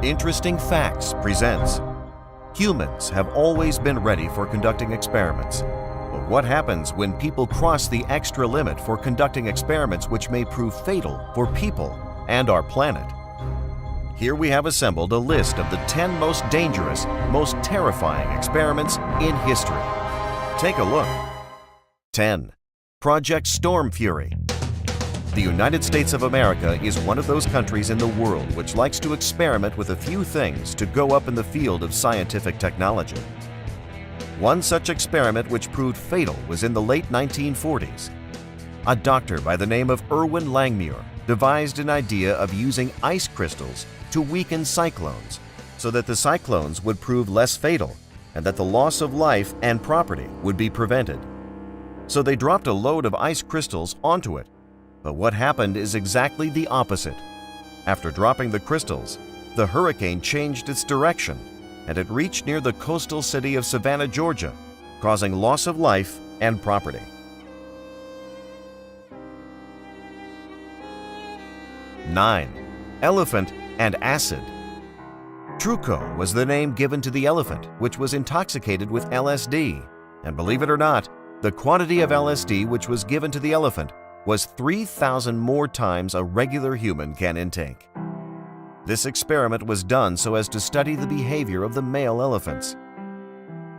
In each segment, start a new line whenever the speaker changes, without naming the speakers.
Interesting Facts presents: humans have always been ready for conducting experiments. But what happens when people cross the extra limit for conducting experiments which may prove fatal for people and our planet? Here we have assembled a list of the 10 most dangerous, most terrifying experiments in history. Take a look. 10. Project Stormfury. The United States of America is one of those countries in the world which likes to experiment with a few things to go up in the field of scientific technology. One such experiment which proved fatal was in the late 1940s. A doctor by the name of Erwin Langmuir devised an idea of using ice crystals to weaken cyclones so that the cyclones would prove less fatal and that the loss of life and property would be prevented. So they dropped a load of ice crystals onto it. But what happened is exactly the opposite. After dropping the crystals, the hurricane changed its direction and it reached near the coastal city of Savannah, Georgia, causing loss of life and property. 9. Elephant and acid. Truco was the name given to the elephant, which was intoxicated with LSD. And believe it or not, the quantity of LSD which was given to the elephant was 3,000 more times a regular human can intake. This experiment was done so as to study the behavior of the male elephants.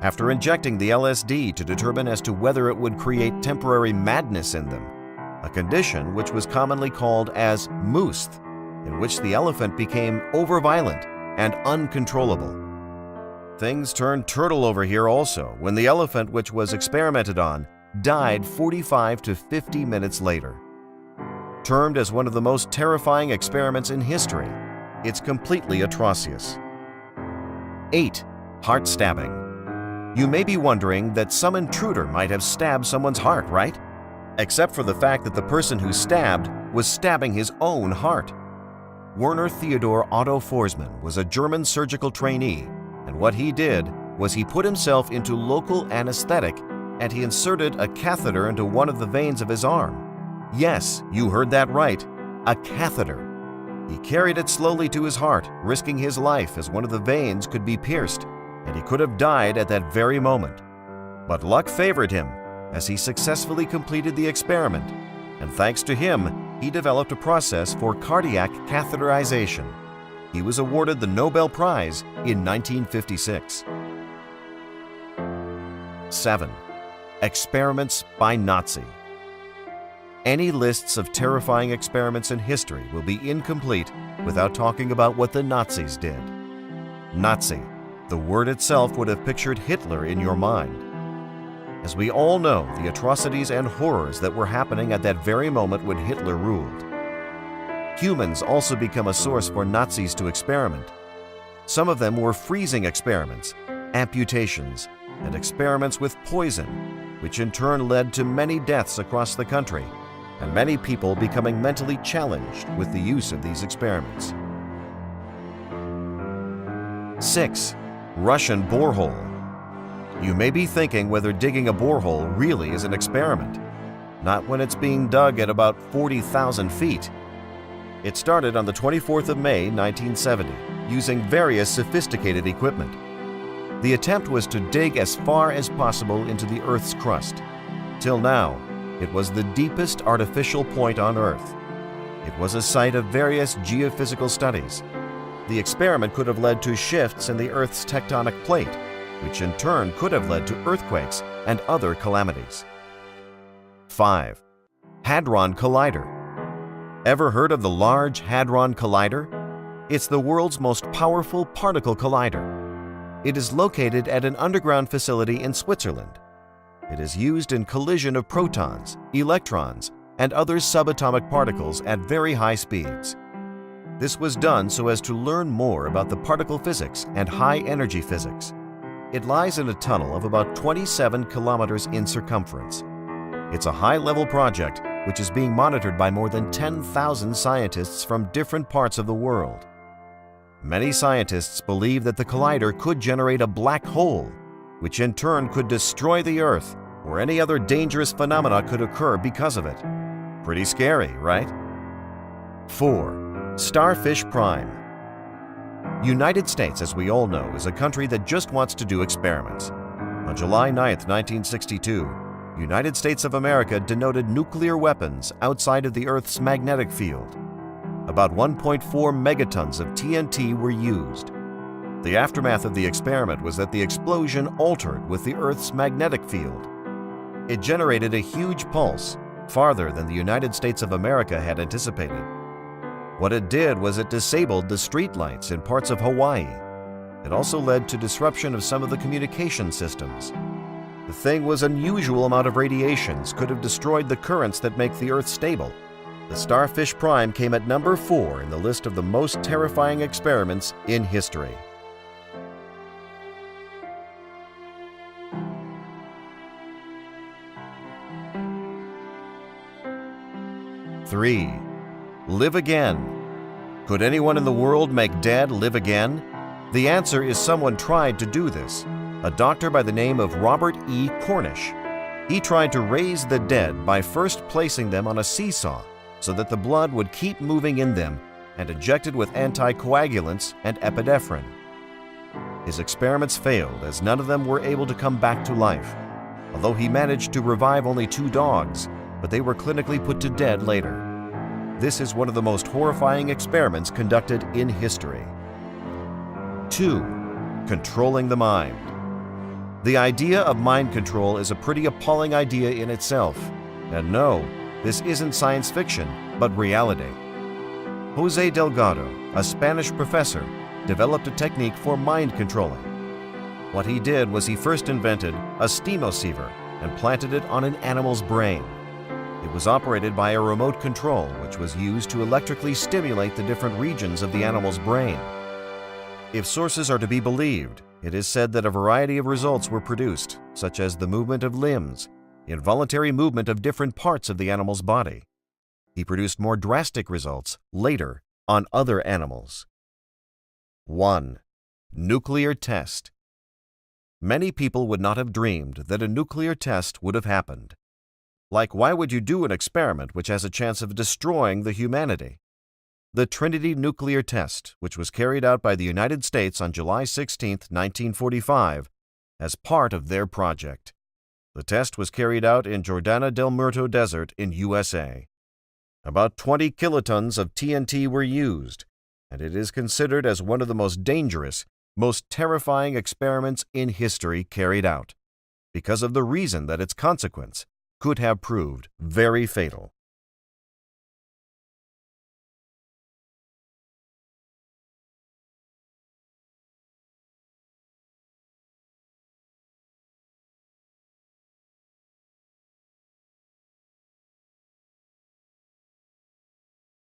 After injecting the LSD to determine as to whether it would create temporary madness in them, a condition which was commonly called as moosth, in which the elephant became overviolent and uncontrollable. Things turned turtle over here also when the elephant which was experimented on died 45 to 50 minutes later. Termed as one of the most terrifying experiments in history, it's completely atrocious. 8. Heart stabbing. You may be wondering that some intruder might have stabbed someone's heart, right? Except for the fact that the person who stabbed was stabbing his own heart. Werner Theodor Otto Forsman was a German surgical trainee, and what he did was he put himself into local anesthetic and he inserted a catheter into one of the veins of his arm. Yes, you heard that right, a catheter. He carried it slowly to his heart, risking his life as one of the veins could be pierced, and he could have died at that very moment. But luck favored him as he successfully completed the experiment, and thanks to him, he developed a process for cardiac catheterization. He was awarded the Nobel Prize in 1956. 7. Experiments by Nazi. Any lists of terrifying experiments in history will be incomplete without talking about what the Nazis did. Nazi, the word itself would have pictured Hitler in your mind. As we all know, the atrocities and horrors that were happening at that very moment when Hitler ruled. Humans also become a source for Nazis to experiment. Some of them were freezing experiments, amputations, and experiments with poison, which in turn led to many deaths across the country, and many people becoming mentally challenged with the use of these experiments. 6. Russian borehole. You may be thinking whether digging a borehole really is an experiment. Not when it's being dug at about 40,000 feet. It started on the 24th of May, 1970, using various sophisticated equipment. The attempt was to dig as far as possible into the Earth's crust. Till now, it was the deepest artificial point on Earth. It was a site of various geophysical studies. The experiment could have led to shifts in the Earth's tectonic plate, which in turn could have led to earthquakes and other calamities. 5. Hadron Collider. Ever heard of the Large Hadron Collider? It's the world's most powerful particle collider. It is located at an underground facility in Switzerland. It is used in collision of protons, electrons, and other subatomic particles at very high speeds. This was done so as to learn more about the particle physics and high-energy physics. It lies in a tunnel of about 27 kilometers in circumference. It's a high-level project which is being monitored by more than 10,000 scientists from different parts of the world. Many scientists believe that the collider could generate a black hole, which in turn could destroy the Earth, or any other dangerous phenomena could occur because of it. Pretty scary, right? 4. Starfish Prime. United States, as we all know, is a country that just wants to do experiments. On July 9, 1962, United States of America denoted nuclear weapons outside of the Earth's magnetic field. About 1.4 megatons of TNT were used. The aftermath of the experiment was that the explosion altered with the Earth's magnetic field. It generated a huge pulse, farther than the United States of America had anticipated. What it did was it disabled the streetlights in parts of Hawaii. It also led to disruption of some of the communication systems. The thing was an unusual amount of radiations could have destroyed the currents that make the Earth stable. The Starfish Prime came at number 4 in the list of the most terrifying experiments in history. Three. Live again. Could anyone in the world make dead live again? The answer is someone tried to do this. A doctor by the name of Robert E. Cornish. He tried to raise the dead by first placing them on a seesaw so that the blood would keep moving in them and injected with anticoagulants and epinephrine. His experiments failed as none of them were able to come back to life, although he managed to revive only 2 dogs, but they were clinically put to dead later. This is one of the most horrifying experiments conducted in history. 2. Controlling the mind. The idea of mind control is a pretty appalling idea in itself. And no, this isn't science fiction, but reality. Jose Delgado, a Spanish professor, developed a technique for mind controlling. What he did was he first invented a stemoceiver and planted it on an animal's brain. It was operated by a remote control, which was used to electrically stimulate the different regions of the animal's brain. If sources are to be believed, it is said that a variety of results were produced, such as the movement of limbs, involuntary movement of different parts of the animal's body. He produced more drastic results later on other animals. 1. Nuclear test. Many people would not have dreamed that a nuclear test would have happened. Like, why would you do an experiment which has a chance of destroying the humanity? The Trinity nuclear test, which was carried out by the United States on July 16, 1945, as part of their project. The test was carried out in Jordana del Muerto Desert in USA. About 20 kilotons of TNT were used, and it is considered as one of the most dangerous, most terrifying experiments in history carried out, because of the reason that its consequence could have proved very fatal.